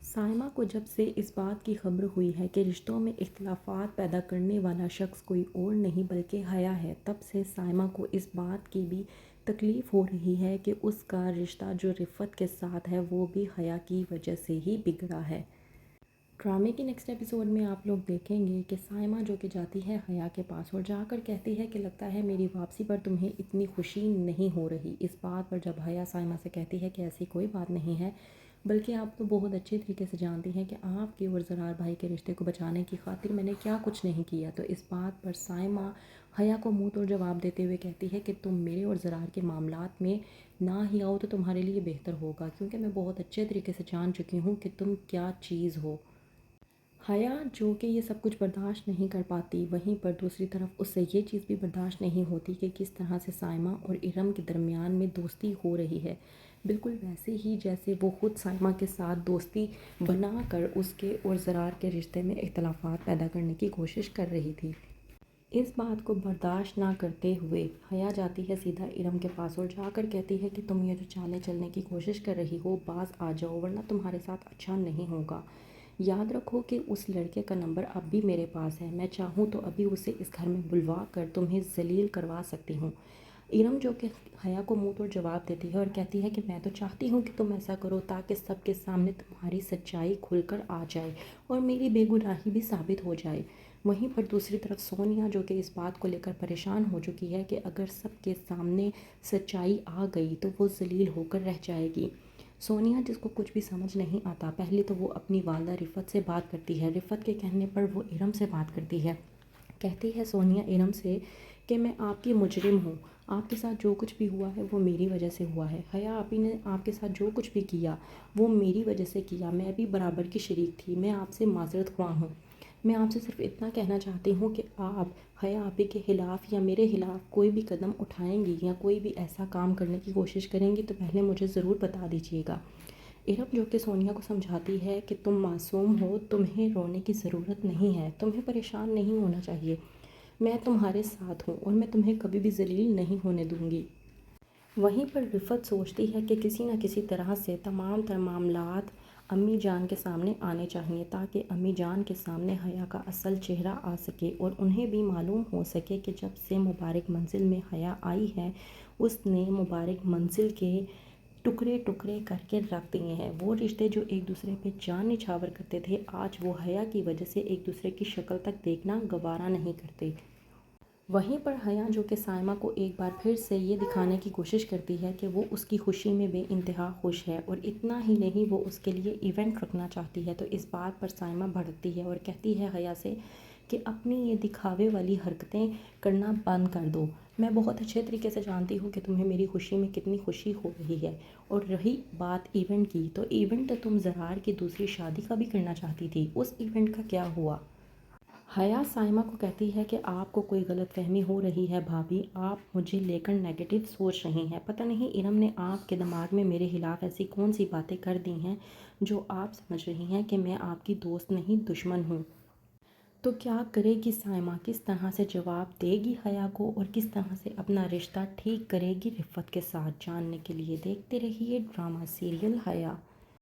سائمہ کو جب سے اس بات کی خبر ہوئی ہے کہ رشتوں میں اختلافات پیدا کرنے والا شخص کوئی اور نہیں بلکہ حیا ہے، تب سے سائمہ کو اس بات کی بھی تکلیف ہو رہی ہے کہ اس کا رشتہ جو رفت کے ساتھ ہے وہ بھی حیا کی وجہ سے ہی بگڑا ہے۔ ڈرامے کی نیکسٹ ایپیسوڈ میں آپ لوگ دیکھیں گے کہ سائمہ جو کہ جاتی ہے حیا کے پاس اور جا کر کہتی ہے کہ لگتا ہے میری واپسی پر تمہیں اتنی خوشی نہیں ہو رہی۔ اس بات پر جب حیا سائمہ سے کہتی ہے کہ ایسی کوئی بات نہیں ہے، بلکہ آپ تو بہت اچھے طریقے سے جانتی ہیں کہ آپ کے اور زرار بھائی کے رشتے کو بچانے کی خاطر میں نے کیا کچھ نہیں کیا، تو اس بات پر سائمہ حیا کو منہ توڑ جواب دیتے ہوئے کہتی ہے کہ تم میرے اور زرار کے معاملات میں نہ ہی آؤ تو تمہارے لیے بہتر ہوگا، کیونکہ میں بہت اچھے طریقے سے جان چکی ہوں کہ تم کیا چیز ہو۔ حیا جو کہ یہ سب کچھ برداشت نہیں کر پاتی، وہیں پر دوسری طرف اس سے یہ چیز بھی برداشت نہیں ہوتی کہ کس طرح سے سائمہ اور ارم کے درمیان میں دوستی ہو رہی ہے، بالکل ویسے ہی جیسے وہ خود سائمہ کے ساتھ دوستی بنا کر اس کے اور زرار کے رشتے میں اختلافات پیدا کرنے کی کوشش کر رہی تھی۔ اس بات کو برداشت نہ کرتے ہوئے حیا جاتی ہے سیدھا ارم کے پاس اور جا کر کہتی ہے کہ تم یہ جو چالیں چلنے کی کوشش کر رہی ہو باز آ جاؤ، ورنہ تمہارے ساتھ اچھا نہیں ہوگا۔ یاد رکھو کہ اس لڑکے کا نمبر اب بھی میرے پاس ہے، میں چاہوں تو ابھی اسے اس گھر میں بلوا کر تمہیں ذلیل کروا سکتی ہوں۔ ارم جو کہ حیا کو منہ توڑ جواب دیتی ہے اور کہتی ہے کہ میں تو چاہتی ہوں کہ تم ایسا کرو تاکہ سب کے سامنے تمہاری سچائی کھل کر آ جائے اور میری بے گناہی بھی ثابت ہو جائے۔ وہیں پر دوسری طرف سونیا جو کہ اس بات کو لے کر پریشان ہو چکی ہے کہ اگر سب کے سامنے سچائی آ گئی تو وہ ذلیل ہو کر رہ جائے گی۔ سونیا جس کو کچھ بھی سمجھ نہیں آتا، پہلے تو وہ اپنی والدہ رفت سے بات کرتی ہے، رفت کے کہنے پر وہ ارم سے بات کرتی ہے۔ کہتی ہے سونیا ارم سے کہ میں آپ کی مجرم ہوں، آپ کے ساتھ جو کچھ بھی ہوا ہے وہ میری وجہ سے ہوا ہے، حیا آپی نے آپ کے ساتھ جو کچھ بھی کیا وہ میری وجہ سے کیا، میں بھی برابر کی شریک تھی، میں آپ سے معذرت خواہ ہوں۔ میں آپ سے صرف اتنا کہنا چاہتی ہوں کہ آپ حیا آپی کے خلاف یا میرے خلاف کوئی بھی قدم اٹھائیں گی یا کوئی بھی ایسا کام کرنے کی کوشش کریں گی تو پہلے مجھے ضرور بتا دیجیے گا۔ ارم جو کہ سونیا کو سمجھاتی ہے کہ تم معصوم ہو، تمہیں رونے کی ضرورت نہیں ہے، تمہیں پریشان نہیں ہونا چاہیے، میں تمہارے ساتھ ہوں اور میں تمہیں کبھی بھی ذلیل نہیں ہونے دوں گی۔ وہیں پر رفت سوچتی ہے کہ کسی نہ کسی طرح سے تمام تر معاملات امی جان کے سامنے آنے چاہئیں تاکہ امی جان کے سامنے حیا کا اصل چہرہ آ سکے اور انہیں بھی معلوم ہو سکے کہ جب سے مبارک منزل میں حیا آئی ہے اس نے مبارک منزل کے ٹکڑے ٹکڑے کر کے رکھ دیے ہیں۔ وہ رشتے جو ایک دوسرے پہ جان نچھاور کرتے تھے آج وہ حیا کی وجہ سے ایک دوسرے کی شکل تک دیکھنا گوارا نہیں کرتے۔ وہیں پر حیا جو کہ سائمہ کو ایک بار پھر سے یہ دکھانے کی کوشش کرتی ہے کہ وہ اس کی خوشی میں بے انتہا خوش ہے اور اتنا ہی نہیں وہ اس کے لیے ایونٹ رکھنا چاہتی ہے، تو اس بات پر سائمہ بھڑکتی ہے اور کہتی ہے حیا سے کہ اپنی یہ دکھاوے والی حرکتیں کرنا بند کر دو، میں بہت اچھے طریقے سے جانتی ہوں کہ تمہیں میری خوشی میں کتنی خوشی ہو رہی ہے، اور رہی بات ایونٹ کی تو ایونٹ تو تم زرار کی دوسری شادی کا بھی کرنا چاہتی تھی، اس ایونٹ کا کیا ہوا؟ حیا سائمہ کو کہتی ہے کہ آپ کو کوئی غلط فہمی ہو رہی ہے بھابھی، آپ مجھے لے کر نیگیٹو سوچ رہی ہیں، پتہ نہیں ارم نے آپ کے دماغ میں میرے خلاف ایسی کون سی باتیں کر دی ہیں جو آپ سمجھ رہی ہیں کہ میں آپ کی دوست نہیں دشمن ہوں۔ تو کیا کرے گی سائمہ، کس طرح سے جواب دے گی حیا کو اور کس طرح سے اپنا رشتہ ٹھیک کرے گی رفت کے ساتھ؟ جاننے کے لیے دیکھتے رہیے ڈرامہ سیریل حیا۔